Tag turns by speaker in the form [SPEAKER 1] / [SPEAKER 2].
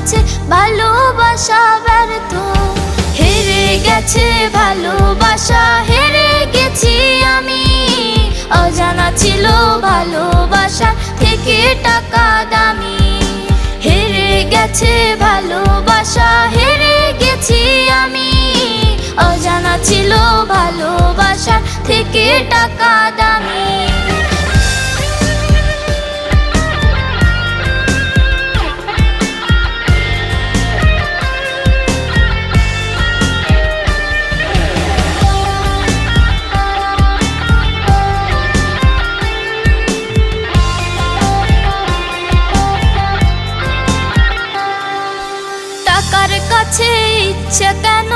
[SPEAKER 1] কাছে ভালোবাসা ব্যর্থ। হেরে গেছে ভালোবাসা, হেরে গেছি আমি। অজানা ছিল ভালোবাসা থেকে টাকা দামি। হেরে গেছে ভালোবাসা, হেরে গেছি আমি। অজানা ছিল ভালোবাসা থেকে টাকা দামি। টাকার কাছে ইচ্ছে কেন